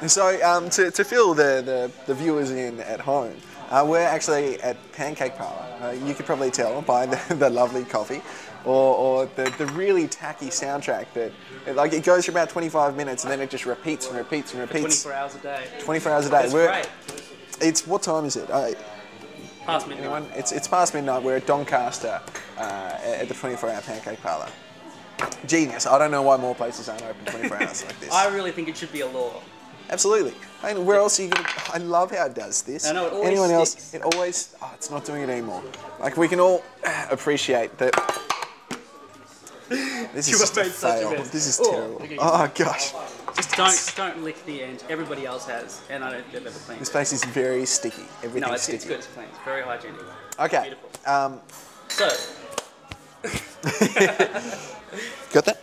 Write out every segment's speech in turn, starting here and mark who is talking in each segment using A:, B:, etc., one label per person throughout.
A: So to fill the viewers in at home, we're actually at Pancake Parlour. You could probably tell by the lovely coffee or the really tacky soundtrack that it goes for about 25 minutes and then it just repeats and repeats and repeats.
B: 24 hours a day.
A: 24 hours a day.
B: That's great.
A: What time is it?
B: Past midnight.
A: Anyone? It's past midnight. We're at Doncaster at the 24-hour Pancake Parlour. Genius. I don't know why more places aren't open 24 hours like this.
B: I really think it should be a law.
A: Absolutely. I mean, where else are you going to... I love how it does this.
B: I know, it always
A: Anyone else,
B: sticks.
A: it always... Oh, it's not doing it anymore. Like, we can all appreciate that... This is just a fail. This is terrible.
B: Okay.
A: Oh, gosh.
B: Just don't lick the end. Everybody else has, and I don't. They've ever cleaned.
A: This place is very sticky. Everything's
B: No, it's
A: sticky.
B: good. It's clean. It's very hygienic.
A: Okay.
B: Beautiful. So,
A: Got that?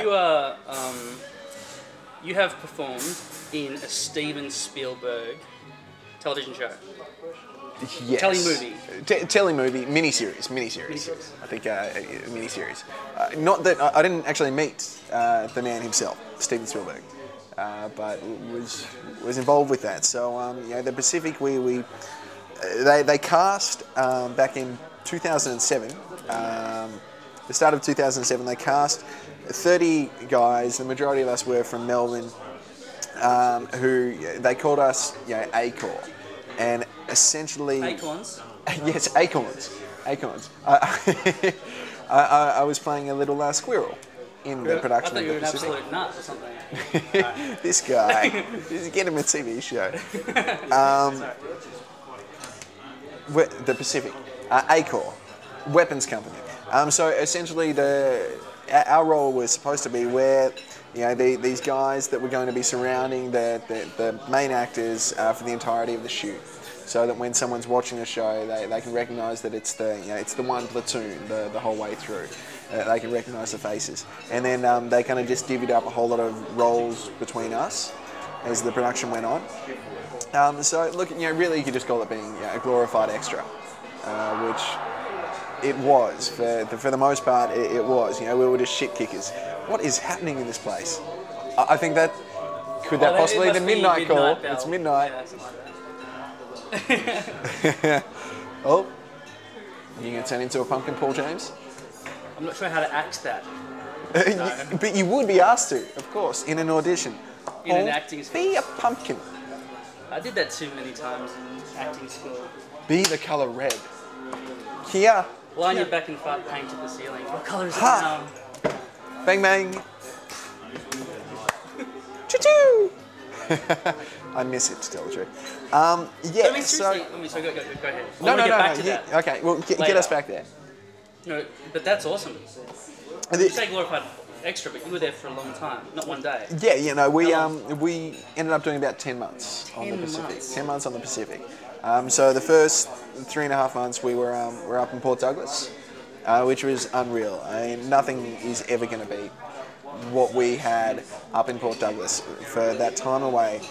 B: you are you have performed in a Steven Spielberg television show.
A: Yes.
B: Telemovie.
A: Telemovie, miniseries. I think a miniseries. Not that I didn't actually meet the man himself, Steven Spielberg, but was involved with that. So the Pacific, they cast back in 2007. The start of 2007, they cast 30 guys. The majority of us were from Melbourne, who they called us, Acor. And essentially...
B: Acorns?
A: Yes, acorns. I was playing a little squirrel in the production of the Pacific.
B: I thought you were an absolute nut or something.
A: This guy. Get him a TV show. The Pacific. Acor. Weapons company. So essentially our role was supposed to be where these guys that were going to be surrounding the main actors for the entirety of the shoot, so that when someone's watching the show, they can recognise that it's the one platoon the whole way through. They can recognise the faces, and then they kind of just divvied up a whole lot of roles between us as the production went on. So look, really you could just call it being a glorified extra, which it was for the most part. It was. We were just shit kickers. What is happening in this place? I think that possibly the midnight call.
B: Bell.
A: It's midnight.
B: Yeah, something like that.
A: Oh, you gonna turn into a pumpkin, Paul James?
B: I'm not sure how to act that.
A: But you would be asked to, of course, in an audition.
B: In an acting school.
A: Be a pumpkin.
B: I did that too many times in acting school.
A: Be the colour red. Here.
B: Line your back and fart paint to the ceiling. What colour is it now?
A: Bang bang. Choo-choo. I miss it, to tell the truth.
B: So go ahead.
A: No. Okay, well, get us back there.
B: No, but that's awesome. You say glorified extra, but you were there for a long time, not one day.
A: Yeah, we ended up doing about 10 months on the Pacific. 10 months on the Pacific. So the first 3.5 months we were up in Port Douglas, which was unreal. I mean, nothing is ever going to beat what we had up in Port Douglas for that time away.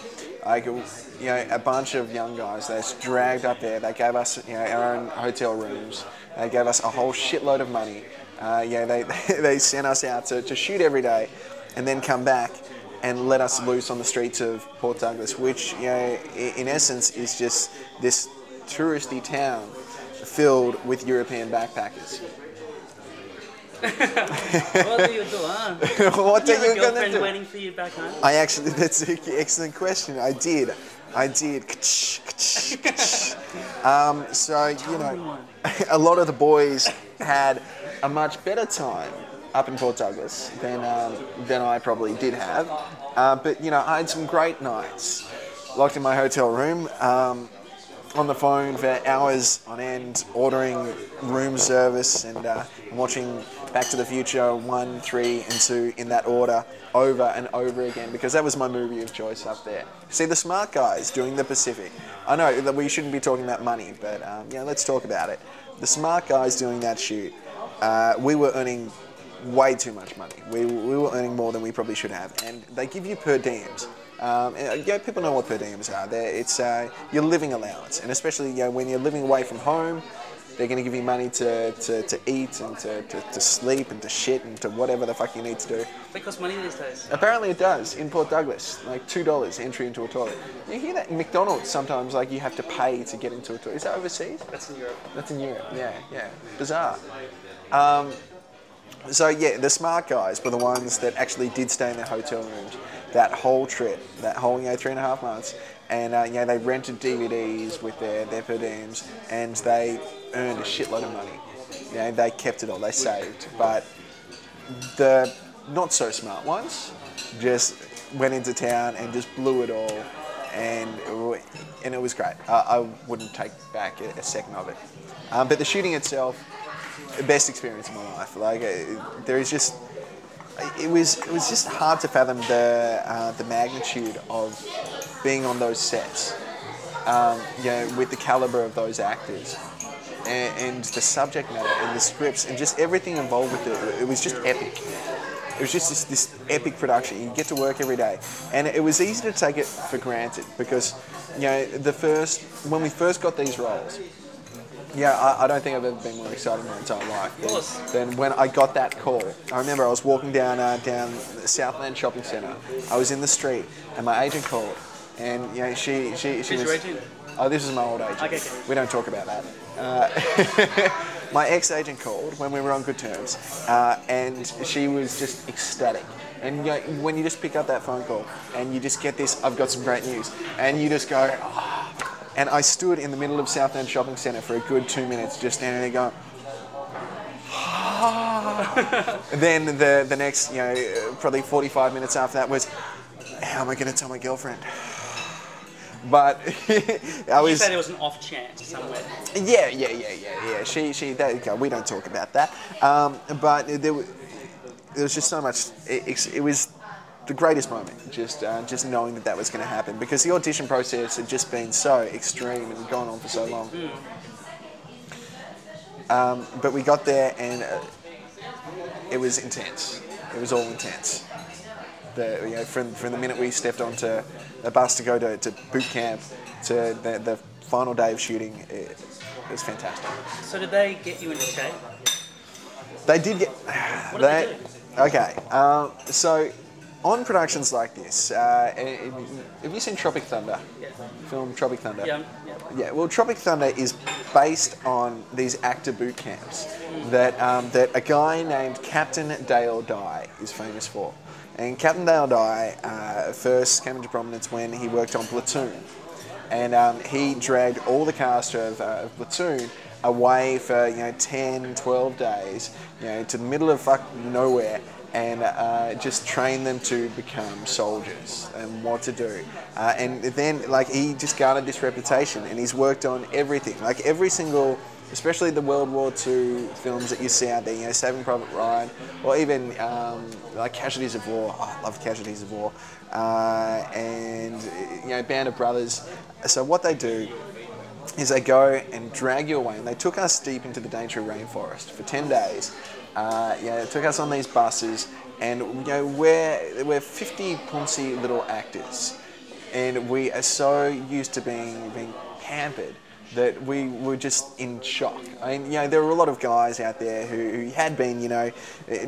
A: A bunch of young guys, they just dragged up there. They gave us our own hotel rooms. They gave us a whole shitload of money. They sent us out to shoot every day and then come back and let us loose on the streets of Port Douglas, which in essence is just this touristy town filled with European backpackers.
B: What do you do, huh?
A: What
B: you
A: are
B: have a
A: you going to
B: girlfriend
A: do?
B: waiting for you back home?
A: That's an excellent question. I did. So, a lot of the boys had a much better time up in Port Douglas than I probably did have. But, I had some great nights locked in my hotel room, on the phone for hours on end, ordering room service and watching Back to the Future 1, 3 and 2 in that order over and over again, because that was my movie of choice up there. See, the smart guys doing the Pacific. I know that we shouldn't be talking about money, but let's talk about it. The smart guys doing that shoot, we were earning way too much money. We were earning more than we probably should have, and they give you per diems. People know what per diems are. It's your living allowance, and especially when you're living away from home, They're going to give you money to eat and to sleep and to shit and to whatever the fuck you need to do.
B: It costs money these days.
A: Apparently it does in Port Douglas, like $2 entry into a toilet. You hear that in McDonald's sometimes, like you have to pay to get into a toilet. Is that overseas?
B: That's in Europe.
A: That's in Europe, yeah. Bizarre. So yeah, the smart guys were the ones that actually did stay in their hotel rooms that whole trip, that whole 3.5 months, and they rented DVDs with their per diems, and they earned a shitload of money. They kept it all, they saved. But the not so smart ones just went into town and just blew it all, and it was great. I wouldn't take back a second of it. But the shooting itself, the best experience of my life. Like there is just, it was just hard to fathom the magnitude of being on those sets. With the caliber of those actors and the subject matter and the scripts and just everything involved with it. It was just epic. It was just this epic production. You get to work every day, and it was easy to take it for granted because, when we first got these roles. I don't think I've ever been more excited in my entire life than when I got that call. I remember I was walking down Southland Shopping Centre. I was in the street, and my agent called, and she was.
B: Your agent?
A: Oh, this is my old agent.
B: Okay.
A: We don't talk about that. My ex-agent called when we were on good terms, and she was just ecstatic. And when you just pick up that phone call and you just get this, I've got some great news, and you just go. Oh. And I stood in the middle of Southend Shopping Centre for a good 2 minutes, just standing there going. Then the next, probably 45 minutes after that was, how am I going to tell my girlfriend? But I was.
B: You said it was an off chance somewhere.
A: Yeah. She. We don't talk about that. But there was just so much. It was the greatest moment, just knowing that was going to happen, because the audition process had just been so extreme and gone on for so long. But we got there and it was intense. It was all intense. From the minute we stepped onto the bus to go to boot camp to the final day of shooting, it was fantastic.
B: So did they get you into shape?
A: They did get.
B: What did they do?
A: Okay, so. On productions like this, have you seen Tropic Thunder?
B: Yeah.
A: Film Tropic Thunder?
B: Yeah.
A: Well, Tropic Thunder is based on these actor boot camps that a guy named Captain Dale Dye is famous for. And Captain Dale Dye first came into prominence when he worked on Platoon. And he dragged all the cast of Platoon away for 10, 12 days, to the middle of fucking nowhere, and just train them to become soldiers and what to do. And then, he just garnered this reputation, and he's worked on everything. Every single, especially the World War II films that you see out there, Saving Private Ryan, or even Casualties of War. Oh, I love Casualties of War. And Band of Brothers. So what they do is they go and drag you away, and they took us deep into the Daintree rainforest for 10 days. It took us on these buses, and we're 50 punsy little actors, and we are so used to being pampered that we were just in shock. I mean, there were a lot of guys out there who had been,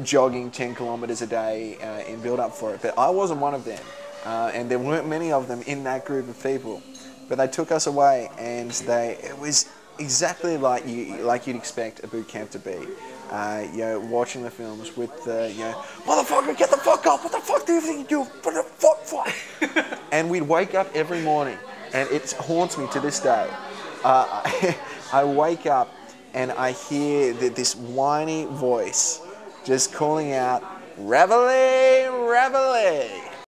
A: jogging 10 kilometres a day in build up for it, but I wasn't one of them, and there weren't many of them in that group of people. But they took us away, and it was exactly like you'd expect a boot camp to be. Watching the films with the, motherfucker, get the fuck up! What the fuck do you think you do? What the fuck? And we'd wake up every morning, and it haunts me to this day. I wake up and I hear this whiny voice just calling out, "Reveille, reveille!"